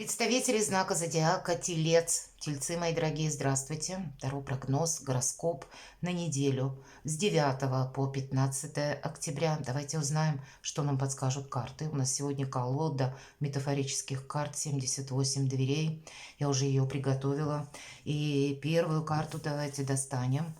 Представители знака зодиака Телец. Тельцы, мои дорогие, здравствуйте. Таро прогноз, гороскоп на неделю с 9 по 15 октября. Давайте узнаем, что нам подскажут карты. У нас сегодня колода метафорических карт 78 дверей. Я уже ее приготовила. И первую карту давайте достанем.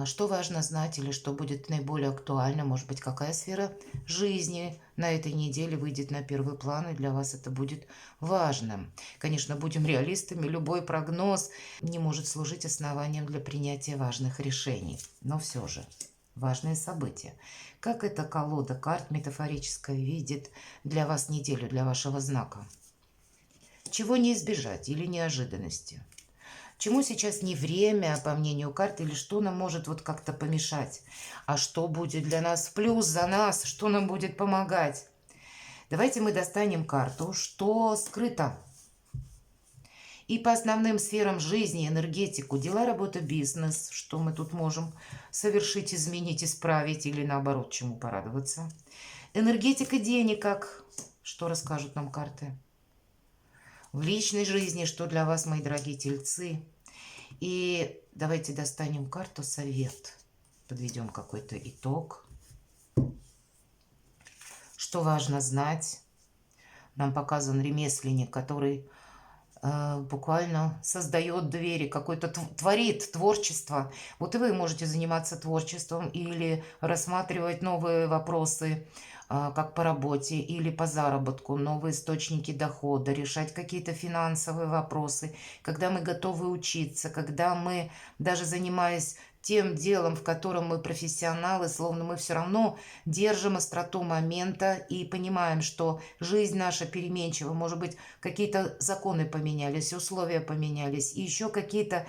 Что важно знать или что будет наиболее актуально, может быть, какая сфера жизни на этой неделе выйдет на первый план, и для вас это будет важным. Конечно, будем реалистами, любой прогноз не может служить основанием для принятия важных решений, но все же важные события. Как эта колода карт метафорическая видит для вас неделю, для вашего знака? Чего не избежать или неожиданности? Чему сейчас не время, по мнению карты, или что нам может вот как-то помешать? А что будет для нас в плюс за нас? Что нам будет помогать? Давайте мы достанем карту, что скрыто. И по основным сферам жизни, энергетику, дела, работа, бизнес, что мы тут можем совершить, изменить, исправить или наоборот, чему порадоваться. Энергетика денег, как, что расскажут нам карты? В личной жизни, что для вас, мои дорогие тельцы. И давайте достанем карту совет. Подведем какой-то итог. Что важно знать? Нам показан ремесленник, который буквально создает двери, какой-то творит творчество. Вот и вы можете заниматься творчеством или рассматривать новые вопросы, как по работе или по заработку, новые источники дохода, решать какие-то финансовые вопросы, когда мы готовы учиться, когда мы, даже занимаясь тем делом, в котором мы профессионалы, словно мы все равно держим остроту момента и понимаем, что жизнь наша переменчива. Может быть, какие-то законы поменялись, условия поменялись, и еще какие-то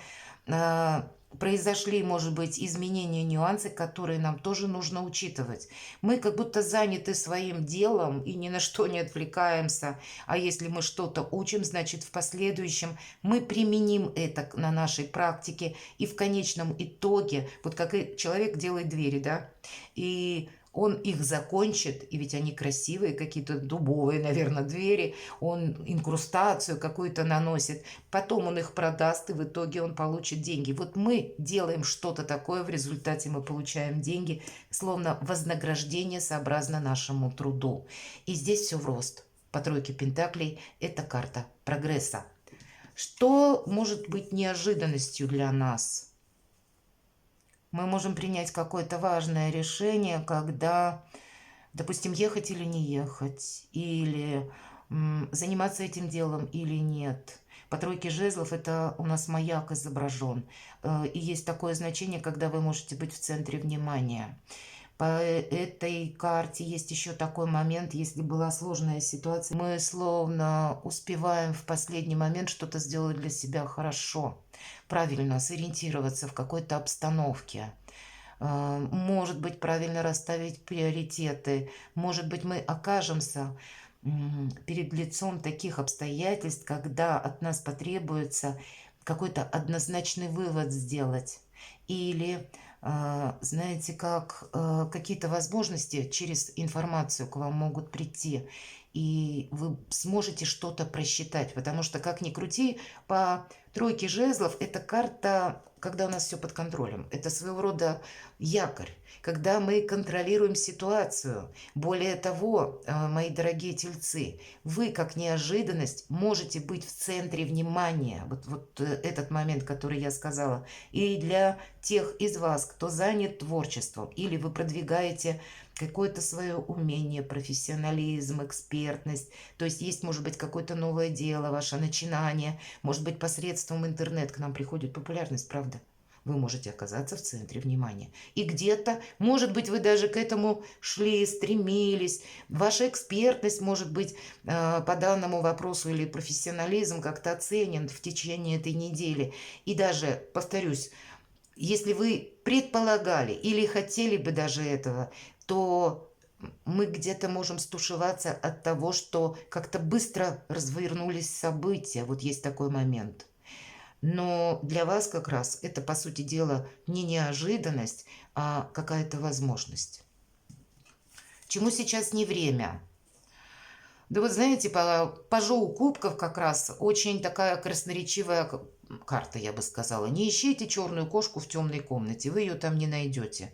произошли, может быть, изменения, нюансы, которые нам тоже нужно учитывать. Мы как будто заняты своим делом и ни на что не отвлекаемся. А если мы что-то учим, значит, в последующем мы применим это на нашей практике. И в конечном итоге, вот как и человек делает двери, да, и он их закончит, и ведь они красивые, какие-то дубовые, наверное, двери, он инкрустацию какую-то наносит, потом он их продаст, и в итоге он получит деньги. Вот мы делаем что-то такое, в результате мы получаем деньги, словно вознаграждение сообразно нашему труду. И здесь все в рост. По тройке пентаклей это карта прогресса. Что может быть неожиданностью для нас? Мы можем принять какое-то важное решение, когда, допустим, ехать или не ехать, или заниматься этим делом или нет. По тройке жезлов это у нас маяк изображен. И есть такое значение, когда вы можете быть в центре внимания. По этой карте есть еще такой момент, если была сложная ситуация, мы словно успеваем в последний момент что-то сделать для себя хорошо, правильно сориентироваться в какой-то обстановке. Может быть, правильно расставить приоритеты. Может быть, мы окажемся перед лицом таких обстоятельств, когда от нас потребуется какой-то однозначный вывод сделать. Или, знаете, как какие-то возможности через информацию к вам могут прийти, и вы сможете что-то просчитать. Потому что, как ни крути, по тройке жезлов это карта, когда у нас все под контролем. Это своего рода якорь, когда мы контролируем ситуацию. Более того, мои дорогие тельцы, вы, как неожиданность, можете быть в центре внимания. Вот этот момент, который я сказала. И для тех из вас, кто занят творчеством, или вы продвигаете какое-то свое умение, профессионализм, экспертность. То есть есть, может быть, какое-то новое дело, ваше начинание. Может быть, посредством интернета к нам приходит популярность, правда? Вы можете оказаться в центре внимания. И где-то, может быть, вы даже к этому шли, стремились. Ваша экспертность, может быть, по данному вопросу или профессионализм как-то оценен в течение этой недели. И даже, повторюсь, если вы предполагали или хотели бы даже этого, то мы где-то можем стушеваться от того, что как-то быстро развернулись события. Вот есть такой момент. Но для вас как раз это, по сути дела, не неожиданность, а какая-то возможность. Чему сейчас не время? Да вот знаете, по пажу кубков как раз очень такая красноречивая карта, я бы сказала. Не ищите черную кошку в темной комнате, вы ее там не найдете.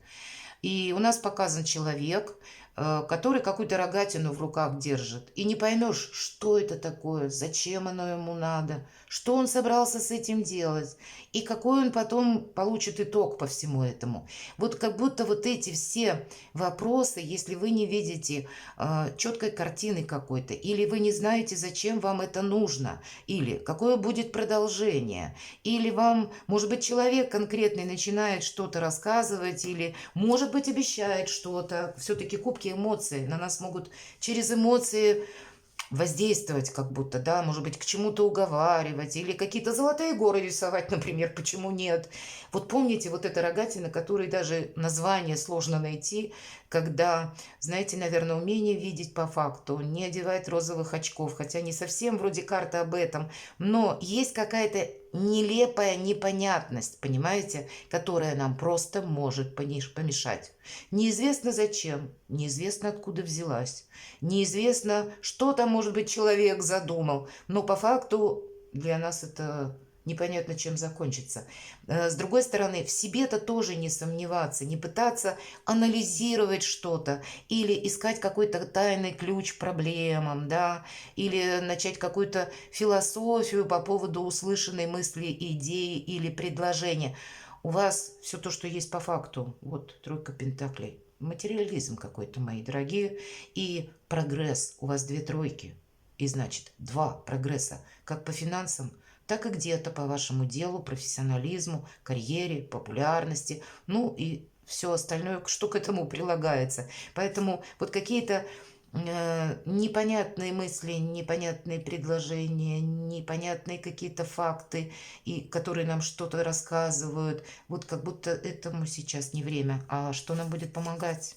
И у нас показан человек, который какую-то рогатину в руках держит. И не поймешь, что это такое, зачем оно ему надо, что он собрался с этим делать, и какой он потом получит итог по всему этому. Вот как будто вот эти все вопросы, если вы не видите четкой картины какой-то, или вы не знаете, зачем вам это нужно, или какое будет продолжение, или вам, может быть, человек конкретный начинает что-то рассказывать, или, может быть, обещает что-то. Все-таки кубки эмоций на нас могут через эмоции воздействовать как будто, да, может быть, к чему-то уговаривать или какие-то золотые горы рисовать, например, почему нет. Вот помните вот эта рогатина, которой даже название сложно найти, когда, знаете, наверное, умение видеть по факту, не одевать розовых очков, хотя не совсем вроде карта об этом, но есть какая-то нелепая непонятность, понимаете, которая нам просто может помешать. Неизвестно зачем, неизвестно откуда взялась. Неизвестно, что там, может быть, человек задумал, но по факту для нас это непонятно, чем закончится. С другой стороны, в себе-то тоже не сомневаться, не пытаться анализировать что-то или искать какой-то тайный ключ к проблемам, да, или начать какую-то философию по поводу услышанной мысли, идеи или предложения. У вас все то, что есть по факту. Вот тройка пентаклей. Материализм какой-то, мои дорогие. И прогресс. У вас две тройки. И значит, два прогресса. Как по финансам, так и где-то по вашему делу, профессионализму, карьере, популярности. Ну и все остальное, что к этому прилагается. Поэтому вот какие-то непонятные мысли, непонятные предложения, непонятные какие-то факты, и которые нам что-то рассказывают. Вот как будто этому сейчас не время. А что нам будет помогать?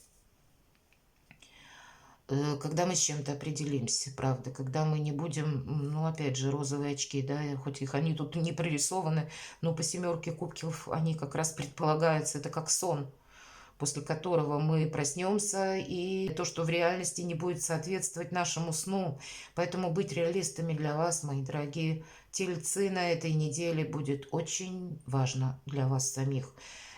Когда мы с чем-то определимся, правда, когда мы не будем, ну, опять же, розовые очки, да, хоть их они тут не прорисованы, но по семерке кубков они как раз предполагаются, это как сон, после которого мы проснемся, и то, что в реальности не будет соответствовать нашему сну. Поэтому быть реалистами для вас, мои дорогие тельцы, на этой неделе будет очень важно для вас самих.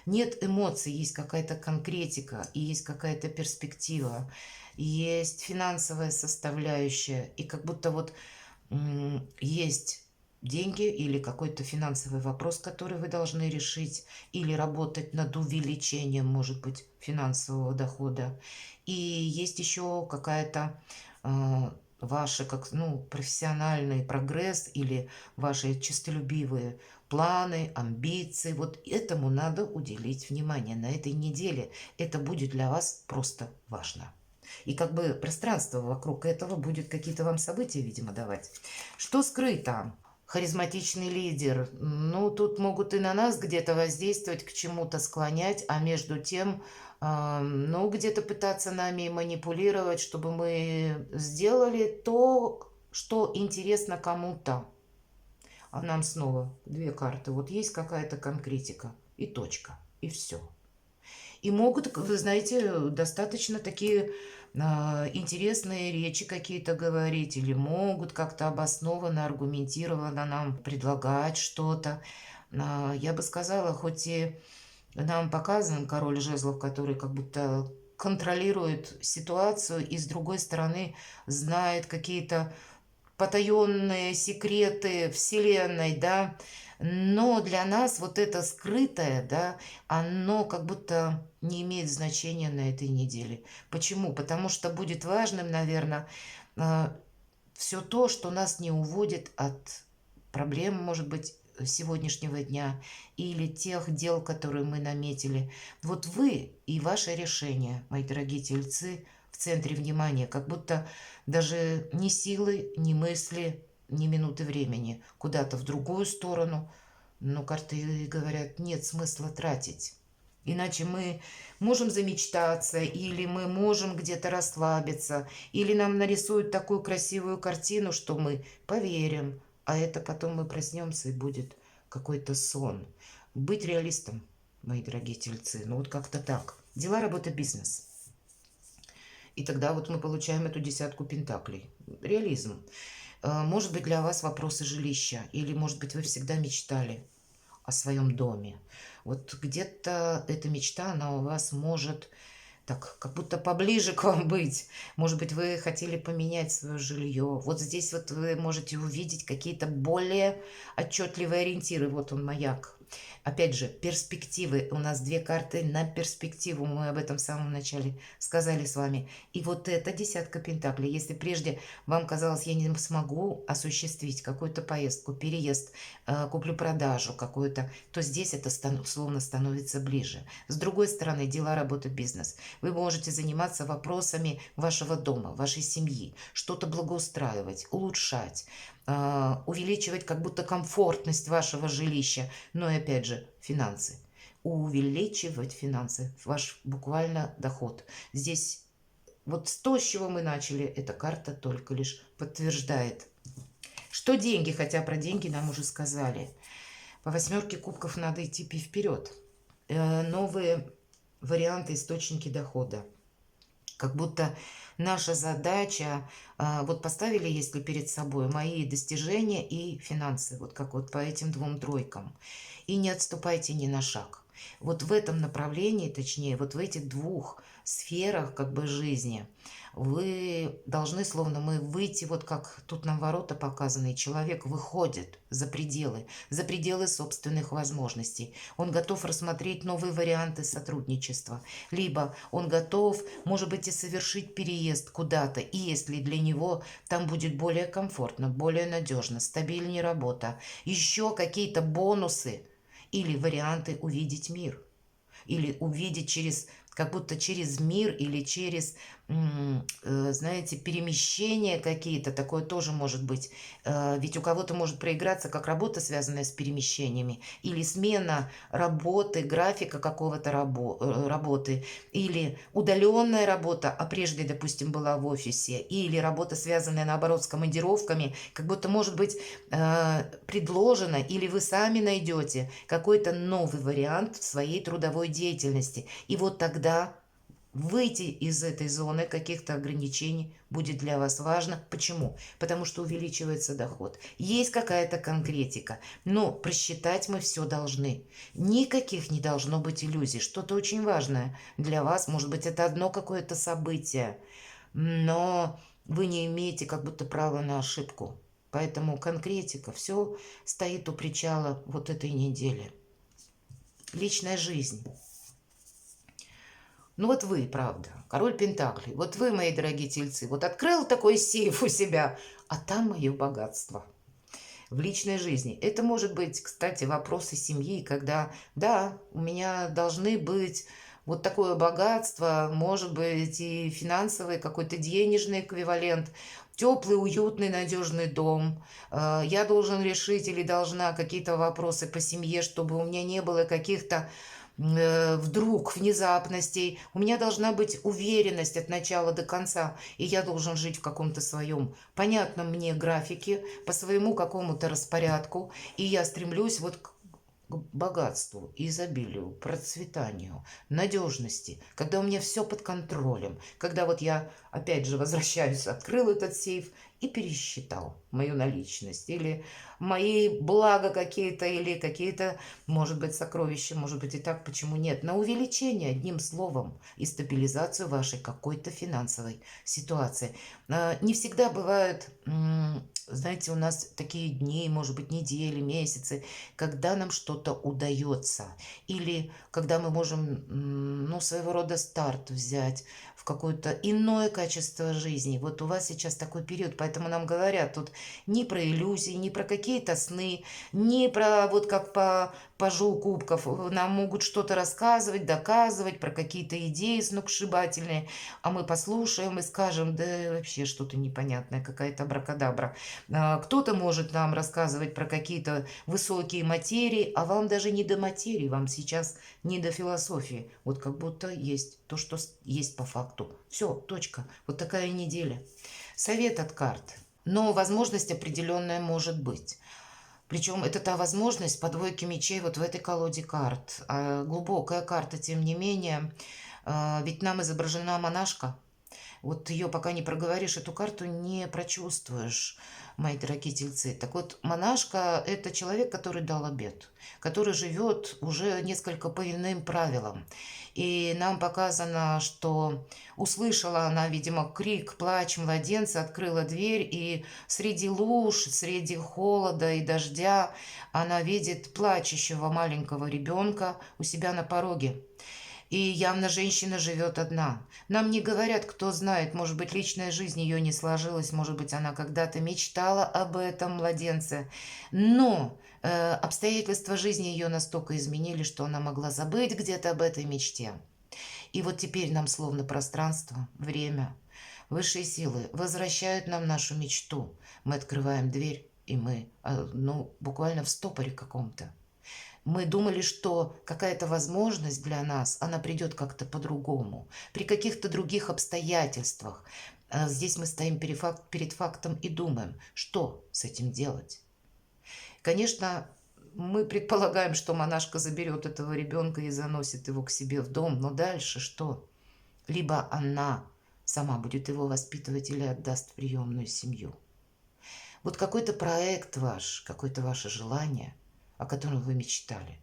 Нет эмоций, есть какая-то конкретика, и есть какая-то перспектива, есть финансовая составляющая, и как будто вот есть деньги или какой-то финансовый вопрос, который вы должны решить, или работать над увеличением, может быть, финансового дохода. И есть еще какая-то ваши как ну профессиональный прогресс или ваши честолюбивые планы, амбиции. Вот этому надо уделить внимание на этой неделе. Это будет для вас просто важно. И как бы пространство вокруг этого будет какие-то вам события, видимо, давать. Что скрыто? Харизматичный лидер. Ну, тут могут и на нас где-то воздействовать, к чему-то склонять, а между тем, ну, где-то пытаться нами манипулировать, чтобы мы сделали то, что интересно кому-то. А нам снова две карты. Вот есть какая-то конкретика и точка, и все. И могут, вы знаете, достаточно такие интересные речи какие-то говорить, или могут как-то обоснованно, аргументированно нам предлагать что-то. Я бы сказала, хоть и нам показан король жезлов, который как будто контролирует ситуацию и с другой стороны знает какие-то потаенные секреты Вселенной, да, но для нас вот это скрытое, да, оно как будто не имеет значения на этой неделе. Почему? Потому что будет важным, наверное, все то, что нас не уводит от проблем, может быть, сегодняшнего дня или тех дел, которые мы наметили. Вот вы и ваше решение, мои дорогие тельцы, в центре внимания, как будто даже ни силы, ни мысли, ни минуты времени куда-то в другую сторону. Но карты говорят, нет смысла тратить. Иначе мы можем замечтаться, или мы можем где-то расслабиться, или нам нарисуют такую красивую картину, что мы поверим, а это потом мы проснемся и будет какой-то сон. Быть реалистом, мои дорогие тельцы, ну вот как-то так. Дела, работа, бизнес. И тогда вот мы получаем эту десятку пентаклей. Реализм. Может быть, для вас вопросы жилища, или, может быть, вы всегда мечтали о своем доме. Вот где-то эта мечта, она у вас может так, как будто поближе к вам быть. Может быть, вы хотели поменять свое жилье. Вот здесь вот вы можете увидеть какие-то более отчетливые ориентиры. Вот он, маяк. Опять же, перспективы. У нас две карты на перспективу. Мы об этом в самом начале сказали с вами. И вот эта десятка пентаклей. Если прежде вам казалось, я не смогу осуществить какую-то поездку, переезд, куплю-продажу какую-то, то здесь это словно становится ближе. С другой стороны, дела, работа, бизнес. Вы можете заниматься вопросами вашего дома, вашей семьи, что-то благоустраивать, улучшать, увеличивать как будто комфортность вашего жилища. Но и опять же, финансы. Увеличивать финансы, ваш буквально доход. Здесь вот то, с чего мы начали, эта карта только лишь подтверждает. Что деньги, хотя про деньги нам уже сказали. По восьмерке кубков надо идти вперед. Новые варианты, источники дохода. Как будто наша задача, вот поставили, если перед собой мои достижения и финансы, вот как вот по этим двум тройкам, и не отступайте ни на шаг. Вот в этом направлении, точнее, вот в этих двух сферах как бы жизни, вы должны, словно мы, выйти, вот как тут нам ворота показаны, и человек выходит за пределы собственных возможностей. Он готов рассмотреть новые варианты сотрудничества, либо он готов, может быть, и совершить переезд куда-то, и если для него там будет более комфортно, более надежно, стабильнее работа, еще какие-то бонусы или варианты увидеть мир, или увидеть через, как будто через мир или через, знаете, перемещения какие-то, такое тоже может быть. Ведь у кого-то может проиграться как работа, связанная с перемещениями, или смена работы, графика какого-то работы, или удаленная работа, а прежде, допустим, была в офисе, или работа, связанная, наоборот, с командировками, как будто может быть предложена, или вы сами найдете какой-то новый вариант в своей трудовой деятельности. И вот тогда выйти из этой зоны каких-то ограничений будет для вас важно. Почему? Потому что увеличивается доход. Есть какая-то конкретика, но просчитать мы все должны. Никаких не должно быть иллюзий. Что-то очень важное для вас. Может быть, это одно какое-то событие, но вы не имеете как будто права на ошибку. Поэтому конкретика, все стоит у причала вот этой недели. Личная жизнь. Ну вот вы, правда, король Пентаклей, вот вы, мои дорогие тельцы, вот открыл такой сейф у себя, а там мое богатство в личной жизни. Это может быть, кстати, вопросы семьи, когда, да, у меня должны быть вот такое богатство, может быть, и финансовый какой-то денежный эквивалент, теплый, уютный, надежный дом. Я должен решить или должна какие-то вопросы по семье, чтобы у меня не было каких-то вдруг внезапностей. У меня должна быть уверенность от начала до конца, и я должен жить в каком-то своем понятном мне графике, по своему какому-то распорядку, и я стремлюсь вот к богатству, изобилию, процветанию, надежности, когда у меня все под контролем, когда вот я, опять же, возвращаюсь, открыл этот сейф и пересчитал мою наличность, или мои блага какие-то, или какие-то, может быть, сокровища, может быть, и так, почему нет, на увеличение, одним словом, и стабилизацию вашей какой-то финансовой ситуации. Не всегда бывают, знаете, у нас такие дни, может быть, недели, месяцы, когда нам что-то удается, или когда мы можем, ну, своего рода старт взять в какое-то иное качество жизни. Вот у вас сейчас такой период, поэтому нам говорят тут не про иллюзии, не про какие-то сны, не про вот как по пажу кубков. Нам могут что-то рассказывать, доказывать про какие-то идеи сногсшибательные, а мы послушаем и скажем, да вообще что-то непонятное, какая-то абракадабра. Кто-то может нам рассказывать про какие-то высокие материи, а вам даже не до материи, вам сейчас не до философии. Вот как будто есть то, что есть по факту. Все, точка. Вот такая неделя. Совет от карт. Но возможность определенная может быть. Причем это та возможность по двойке мечей вот в этой колоде карт. Глубокая карта, тем не менее. Ведь нам изображена монашка. Вот ее пока не проговоришь, эту карту не прочувствуешь, мои дорогие тельцы. Так вот, монашка– это человек, который дал обет, который живет уже несколько по иным правилам. И нам показано, что услышала она, видимо, крик, плач младенца, открыла дверь, и среди луж, среди холода и дождя она видит плачущего маленького ребенка у себя на пороге. И явно женщина живет одна. Нам не говорят, кто знает, может быть, личная жизнь ее не сложилась, может быть, она когда-то мечтала об этом младенце. Но обстоятельства жизни ее настолько изменили, что она могла забыть где-то об этой мечте. И вот теперь нам словно пространство, время, высшие силы возвращают нам нашу мечту. Мы открываем дверь, и мы, ну, буквально в стопоре каком-то. Мы думали, что какая-то возможность для нас, она придет как-то по-другому, при каких-то других обстоятельствах. А здесь мы стоим перед фактом и думаем, что с этим делать. Конечно, мы предполагаем, что монашка заберет этого ребенка и заносит его к себе в дом, но дальше что? Либо она сама будет его воспитывать или отдаст в приемную семью. Вот какой-то проект ваш, какое-то ваше желание, о котором вы мечтали,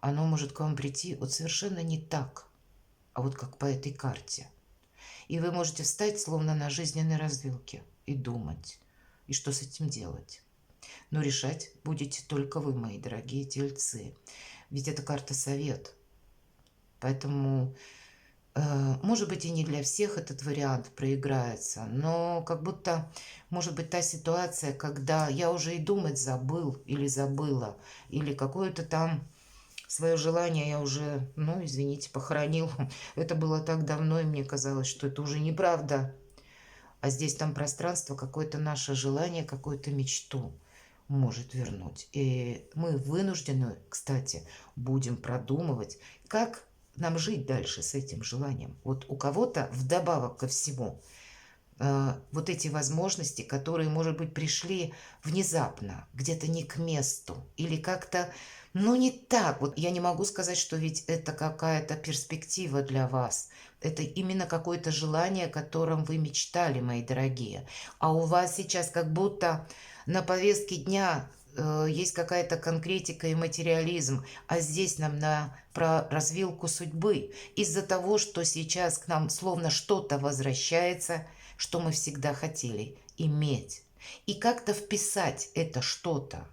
оно может к вам прийти вот совершенно не так, а вот как по этой карте. И вы можете встать словно на жизненной развилке и думать, и что с этим делать. Но решать будете только вы, мои дорогие тельцы. Ведь это карта совет. Поэтому, может быть, и не для всех этот вариант проиграется, но как будто, может быть, та ситуация, когда я уже и думать забыл или забыла, или какое-то там свое желание я уже, ну, извините, похоронил. Это было так давно, и мне казалось, что это уже неправда. А здесь там пространство, какое-то наше желание, какую-то мечту может вернуть. И мы вынуждены, кстати, будем продумывать, как нам жить дальше с этим желанием. Вот у кого-то вдобавок ко всему вот эти возможности, которые, может быть, пришли внезапно, где-то не к месту, или как-то, ну, не так. Вот я не могу сказать, что ведь это какая-то перспектива для вас. Это именно какое-то желание, о котором вы мечтали, мои дорогие. А у вас сейчас как будто на повестке дня есть какая-то конкретика и материализм, а здесь нам про развилку судьбы. Из-за того, что сейчас к нам словно что-то возвращается, что мы всегда хотели иметь. И как-то вписать это что-то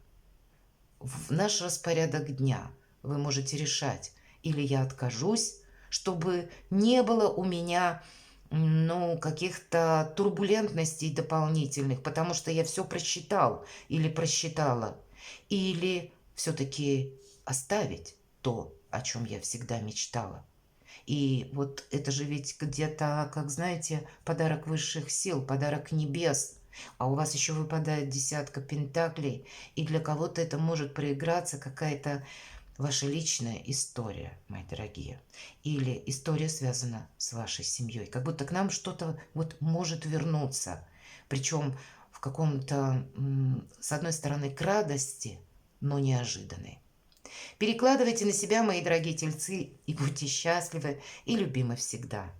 в наш распорядок дня. Вы можете решать, или я откажусь, чтобы не было у меня, ну, каких-то турбулентностей дополнительных, потому что я все просчитал или просчитала, или все-таки оставить то, о чем я всегда мечтала. И вот это же ведь где-то, как знаете, подарок высших сил, подарок небес. А у вас еще выпадает десятка пентаклей, и для кого-то это может проиграться какая-то ваша личная история, мои дорогие. Или история связана с вашей семьей. Как будто к нам что-то вот может вернуться. Причем в каком-то, с одной стороны, к радости, но неожиданной. Перекладывайте на себя, мои дорогие тельцы, и будьте счастливы и любимы всегда.